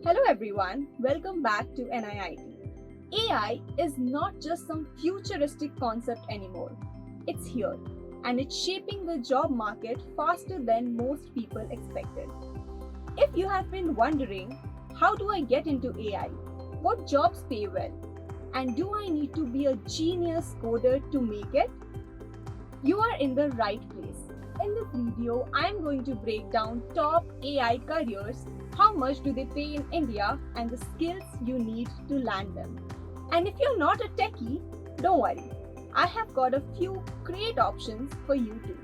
Hello everyone, welcome back to NIIT. AI is not just some futuristic concept anymore. It's here and it's shaping the job market faster than most people expected. If you have been wondering, how do I get into AI? What jobs pay well? And do I need to be a genius coder to make it? You are in the right place. In this video, I am going to break down top AI careers, how much do they pay in India, and the skills you need to land them. And if you're not a techie, don't worry. I have got a few great options for you too.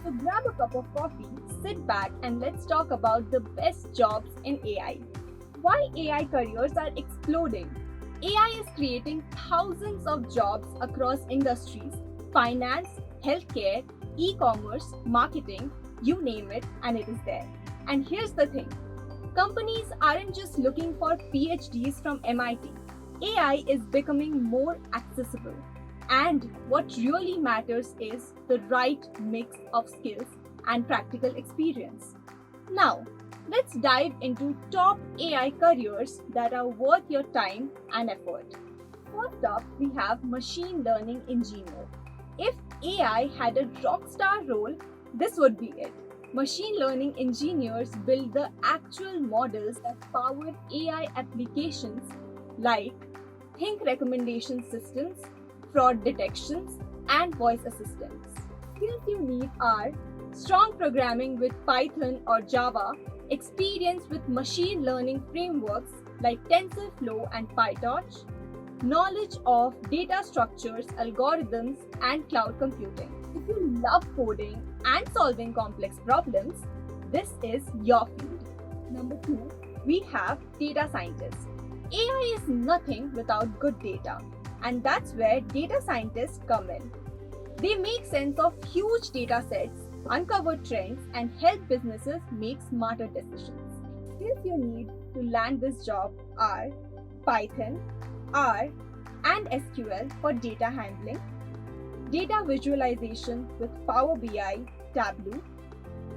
So grab a cup of coffee, sit back, and let's talk about the best jobs in AI. Why AI careers are exploding? AI is creating thousands of jobs across industries: finance, healthcare, e-commerce, marketing, you name it, and it is there. And here's the thing. Companies aren't just looking for PhDs from MIT. AI is becoming more accessible. And what really matters is the right mix of skills and practical experience. Now, let's dive into top AI careers that are worth your time and effort. First up, we have machine learning engineer. If AI had a rockstar role, this would be it. Machine learning engineers build the actual models that power AI applications like think recommendation systems, fraud detections, and voice assistants. Skills you need are strong programming with Python or Java, experience with machine learning frameworks like TensorFlow and PyTorch, knowledge of data structures, algorithms, and cloud computing. If you love coding and solving complex problems, this is your field. Number 2, we have data scientists. AI is nothing without good data, and that's where data scientists come in. They make sense of huge data sets, uncover trends, and help businesses make smarter decisions. Skills you need to land this job are Python, R, and SQL for data handling, data visualization with Power BI, Tableau,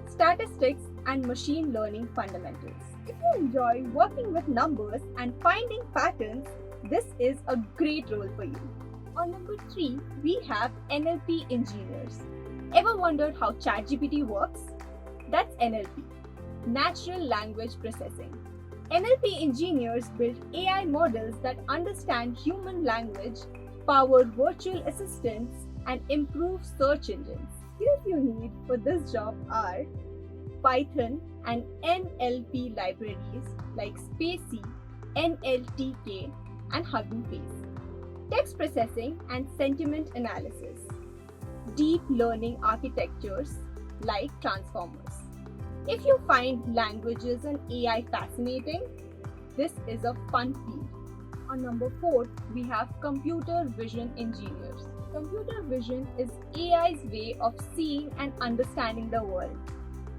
statistics, and machine learning fundamentals. If you enjoy working with numbers and finding patterns, this is a great role for you. On number 3, we have NLP engineers. Ever wondered how ChatGPT works? That's NLP, Natural Language Processing. NLP engineers build AI models that understand human language, power virtual assistants, and improve search engines. Skills you need for this job are Python and NLP libraries like Spacy, NLTK, and Hugging Face, text processing and sentiment analysis, deep learning architectures like transformers. If you find languages and AI fascinating, this is a fun field. On number 4, we have computer vision engineers. Computer vision is AI's way of seeing and understanding the world.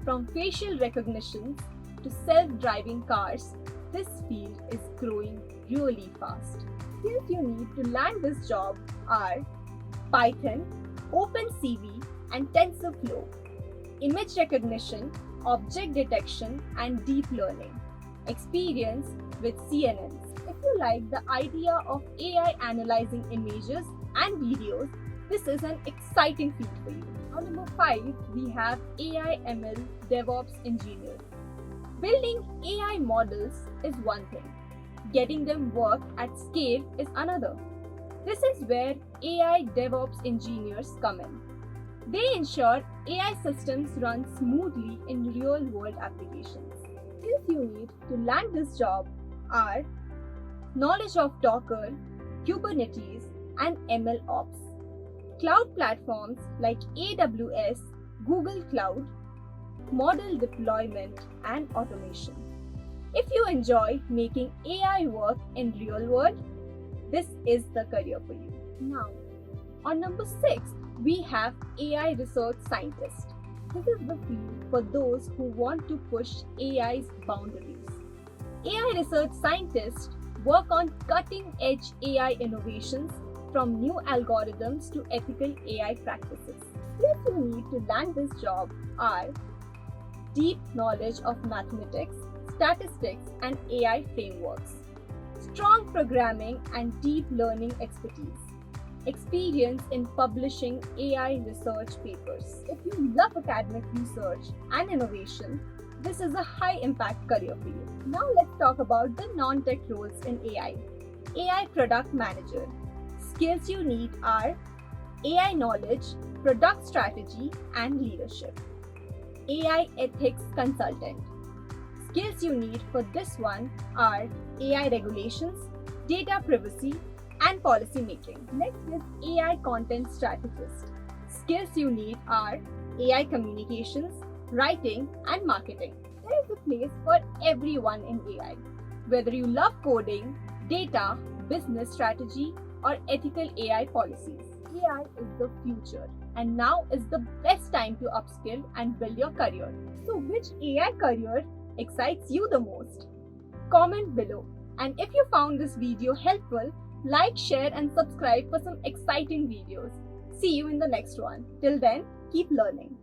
From facial recognition to self-driving cars, this field is growing really fast. Skills you need to land this job are Python, OpenCV, and TensorFlow, image recognition, object detection, and deep learning, experience with CNNs. If you like the idea of AI analyzing images and videos, this is an exciting field for you. On number 5, we have AI ML DevOps engineers. Building AI models is one thing. Getting them work at scale is another. This is where AI DevOps engineers come in. They ensure AI systems run smoothly in real-world applications. Skills you need to land this job are knowledge of Docker, Kubernetes, and ML Ops, cloud platforms like AWS, Google Cloud, model deployment, and automation. If you enjoy making AI work in real world, this is the career for you. Now, on number 6, we have AI research scientist. This is the field for those who want to push AI's boundaries. AI research scientists work on cutting-edge AI innovations, from new algorithms to ethical AI practices. Skills you need to land this job are deep knowledge of mathematics, statistics, and AI frameworks. Strong programming and deep learning expertise. Experience in publishing AI research papers. If you love academic research and innovation, this is a high impact career for you. Now let's talk about the non-tech roles in AI. AI Product Manager. Skills you need are AI knowledge, product strategy, and leadership. AI Ethics Consultant. Skills you need for this one are AI regulations, data privacy, and policy making. Next is AI Content Strategist. Skills you need are AI communications, writing, and marketing. There is a place for everyone in AI. Whether you love coding, data, business strategy, or ethical AI policies, AI is the future, and now is the best time to upskill and build your career. So, which AI career excites you the most? Comment below. And if you found this video helpful, like, share, and subscribe for some exciting videos. See you in the next one. Till then, keep learning.